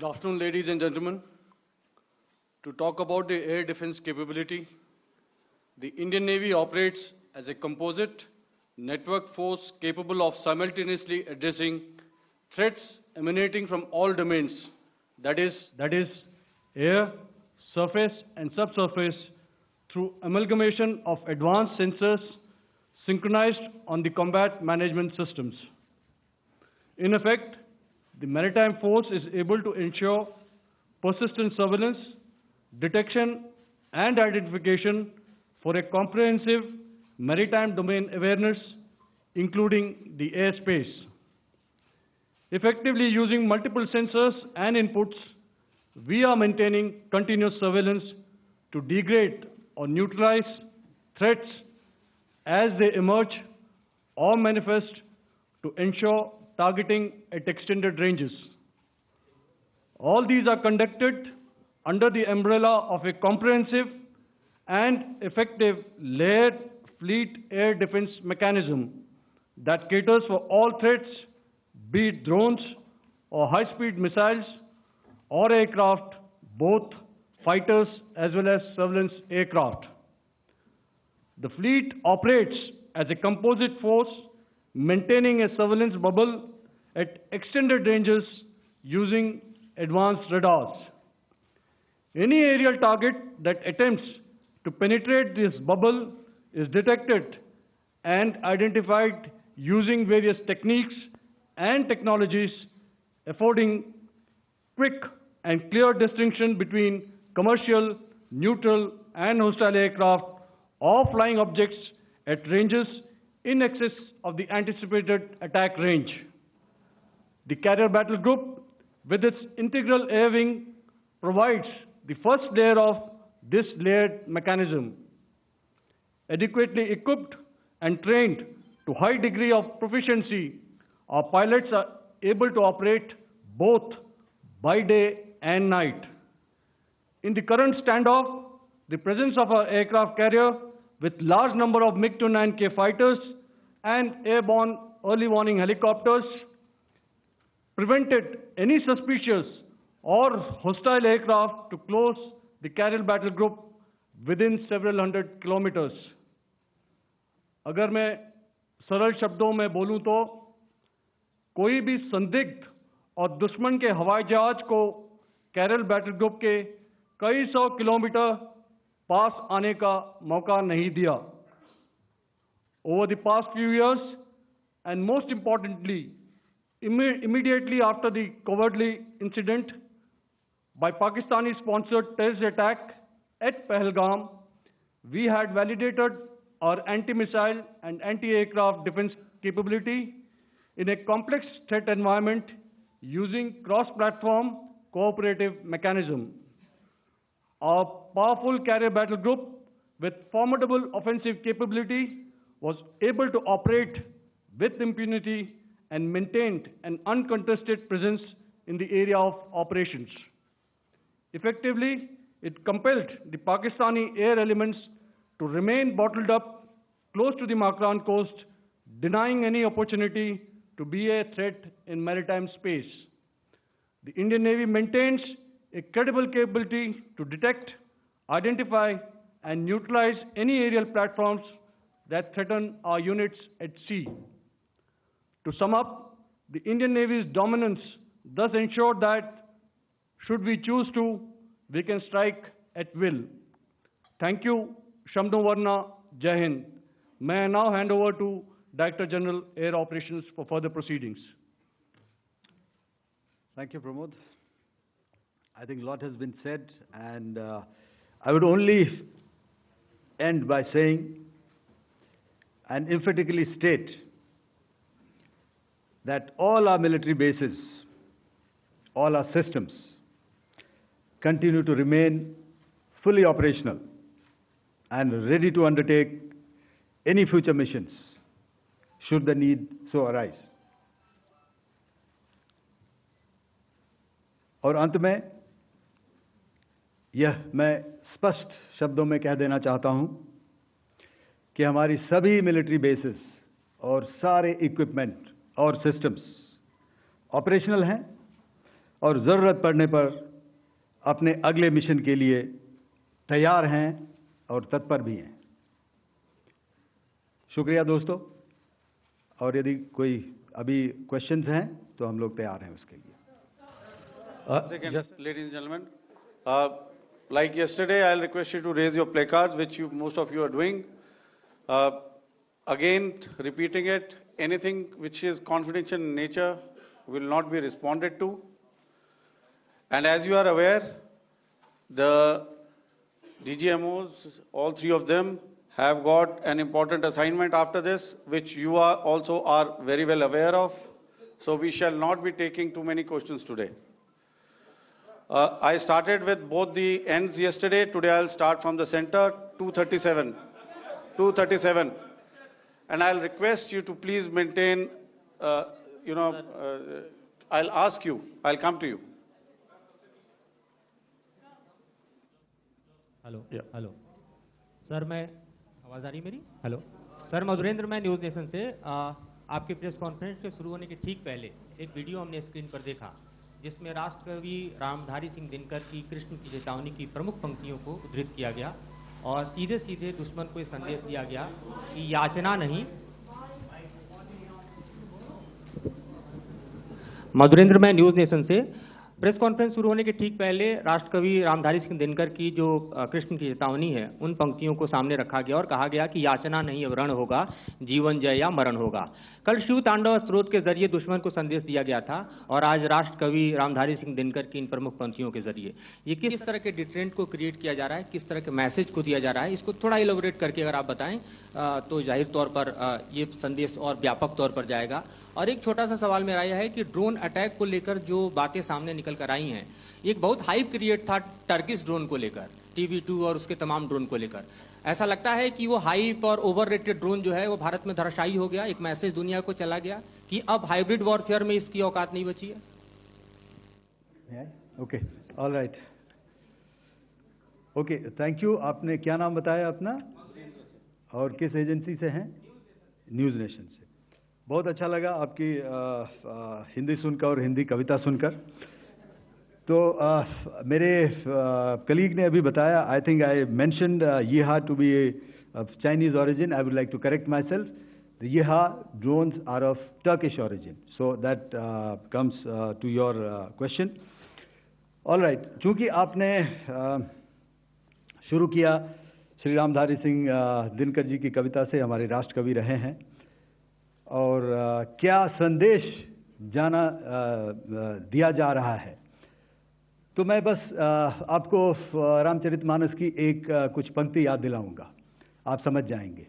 Good afternoon, ladies and gentlemen. To talk about the air defense capability, the Indian Navy operates as a composite network force capable of simultaneously addressing threats emanating from all domains, that is air, surface and subsurface, through amalgamation of advanced sensors synchronized on the combat management systems. In effect, the maritime force is able to ensure persistent surveillance, detection and identification for a comprehensive maritime domain awareness, including the airspace. Effectively using multiple sensors and inputs, we are maintaining continuous surveillance to degrade or neutralize threats as they emerge or manifest, to ensure targeting at extended ranges. All these are conducted under the umbrella of a comprehensive and effective layered fleet air defense mechanism that caters for all threats, be it drones or high-speed missiles or aircraft, both fighters as well as surveillance aircraft. The fleet operates as a composite force, maintaining a surveillance bubble at extended ranges using advanced radars. Any aerial target that attempts to penetrate this bubble is detected and identified using various techniques and technologies, affording quick and clear distinction between commercial, neutral, and hostile aircraft or flying objects at ranges in excess of the anticipated attack range. The Carrier Battle Group, with its integral air wing, provides the first layer of this layered mechanism. Adequately equipped and trained to high degree of proficiency, our pilots are able to operate both by day and night. In the current standoff, the presence of our aircraft carrier with large number of MiG-29K fighters and airborne early warning helicopters prevented any suspicious or hostile aircraft to close the Carrier Battle Group within several hundred kilometers. अगर मैं सरल शब्दों में बोलूं तो कोई भी संदिग्ध और दुश्मन के हवाई जहाज को कैरल बैटल ग्रुप के कई सौ किलोमीटर पास आने का मौका नहीं दिया. Over the past few years, and most importantly, immediately after the cowardly incident by Pakistani-sponsored terrorist attack at Pahalgam, we had validated our anti-missile and anti-aircraft defense capability in a complex threat environment using cross-platform cooperative mechanism. Our powerful carrier battle group with formidable offensive capability was able to operate with impunity and maintained an uncontested presence in the area of operations. Effectively, it compelled the Pakistani air elements to remain bottled up close to the Makran coast, denying any opportunity to be a threat in maritime space. The Indian Navy maintains a credible capability to detect, identify, and neutralize any aerial platforms that threaten our units at sea. To sum up, the Indian Navy's dominance thus ensured that, should we choose to, we can strike at will. Thank you, Shamdo Varna, Jai Hind. May I now hand over to Director General Air Operations for further proceedings. Thank you, Pramod. I think a lot has been said, and I would only end by saying and emphatically state that all our military bases, all our systems continue to remain fully operational and ready to undertake any future missions should the need so arise. और अंत में यह मैं स्पष्ट शब्दों में कह देना चाहता हूं कि हमारी सभी मिलिट्री बेसेस और सारे इक्विपमेंट और सिस्टम्स ऑपरेशनल हैं और ज़रूरत पड़ने पर अपने अगले मिशन के लिए तैयार हैं और तत्पर भी हैं। शुक्रिया दोस्तों, और यदि कोई अभी क्वेश्चंस हैं तो हम लोग तैयार हैं उसके लिए। Second, ladies and gentlemen, like yesterday, I'll request you to raise your placards, which most of you are doing. Again, repeating it, anything which is confidential in nature will not be responded to. And as you are aware, the DGMOs, all three of them, have got an important assignment after this, which you also are very well aware of. So we shall not be taking too many questions today. I started with both the ends yesterday. Today I'll start from the center, 237. 237. And I'll request you to please maintain, I'll ask you, I'll come to you. Hello hello sir, मैं आवाज़ आ रही मेरी? Hello sir, Madhurendra, मैं news nation से आपके press conference के शुरू होने के ठीक पहले एक वीडियो हमने स्क्रीन पर देखा, जिसमें राष्ट्रकवि रामधारी सिंह दिनकर की कृष्ण की चेतावनी की प्रमुख पंक्तियों को उद्धृत किया गया और सीधे सीधे दुश्मन को ये संदेश दिया गया कि याचना नहीं। मधुरेंद्र, मैं न्यूज़ नेशन से प्रेस कॉन्फ्रेंस शुरू होने के ठीक पहले राष्ट्रकवि रामधारी सिंह दिनकर की जो कृष्ण की चेतावनी है, उन पंक्तियों को सामने रखा गया और कहा गया कि याचना नहीं अब रण होगा, जीवन जय या मरण होगा। कल शिव तांडव स्रोत के जरिए दुश्मन को संदेश दिया गया था और आज राष्ट्रकवि रामधारी सिंह दिनकर की इन प्रमुख पंक्तियों के जरिए ये किस तरह के डिटरेंट को क्रिएट किया जा रहा है, किस तरह के मैसेज को दिया जा रहा है, इसको थोड़ा इलेबोरेट करके अगर आप बताएं तो जाहिर तौर पर ये संदेश और व्यापक तौर पर जाएगा। और एक छोटा सा सवाल मेरा यह है कि ड्रोन अटैक को लेकर जो बातें सामने निकल कर आई हैं, एक बहुत हाइप क्रिएट था टर्किश ड्रोन को लेकर, TB2 और उसके तमाम ड्रोन को लेकर। ऐसा लगता है कि वो हाइप और ओवररेटेड ड्रोन जो है वो भारत में धराशायी हो गया, एक मैसेज दुनिया को चला गया कि अब हाइब्रिड वॉरफेयर में इसकी औकात नहीं बची है। Okay, all right, okay, thank you. आपने क्या नाम बताया अपना और किस एजेंसी से हैं? न्यूज़ नेशन से। बहुत अच्छा लगा आपकी हिंदी सुनकर और हिंदी कविता सुनकर। तो मेरे कलीग ने अभी बताया, I think I mentioned Yiha to be of Chinese origin. I would like to correct myself, the Yiha drones are of Turkish origin, so that comes to your question. All right, चूँकि आपने शुरू किया श्री रामधारी सिंह दिनकर जी की कविता से, हमारे राष्ट्रकवि रहे हैं, और क्या संदेश दिया जा रहा है, तो मैं बस आपको रामचरितमानस की एक कुछ पंक्ति याद दिलाऊंगा, आप समझ जाएंगे।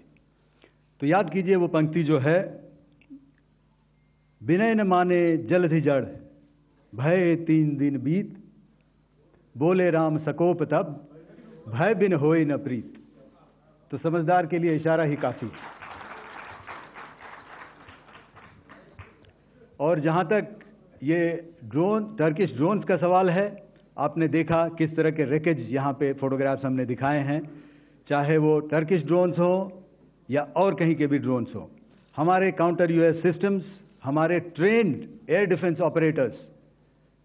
तो याद कीजिए वो पंक्ति जो है, विनय न माने जलधि जड़, भय 3 दिन बीत, बोले राम सकोप तब, भय बिन होए न प्रीत। तो समझदार के लिए इशारा ही काफी है। और जहाँ तक ये ड्रोन, टर्किश ड्रोन्स का सवाल है, आपने देखा किस तरह के रेकेज यहाँ पे फोटोग्राफ्स हमने दिखाए हैं, चाहे वो टर्किश ड्रोन्स हो या और कहीं के भी ड्रोन्स हो। हमारे काउंटर यूएस सिस्टम्स, हमारे ट्रेन्ड एयर डिफेंस ऑपरेटर्स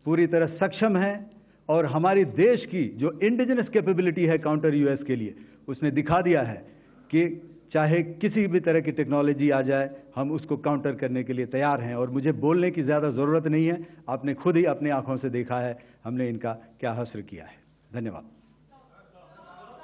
पूरी तरह सक्षम हैं, और हमारी देश की जो इंडिजिनस कैपेबिलिटी है काउंटर यूएस के लिए, उसने दिखा दिया है कि चाहे किसी भी तरह की टेक्नोलॉजी आ जाए, हम उसको काउंटर करने के लिए तैयार हैं। और मुझे बोलने की ज़्यादा ज़रूरत नहीं है, आपने खुद ही अपनी आंखों से देखा है हमने इनका क्या हश्र किया है। धन्यवाद।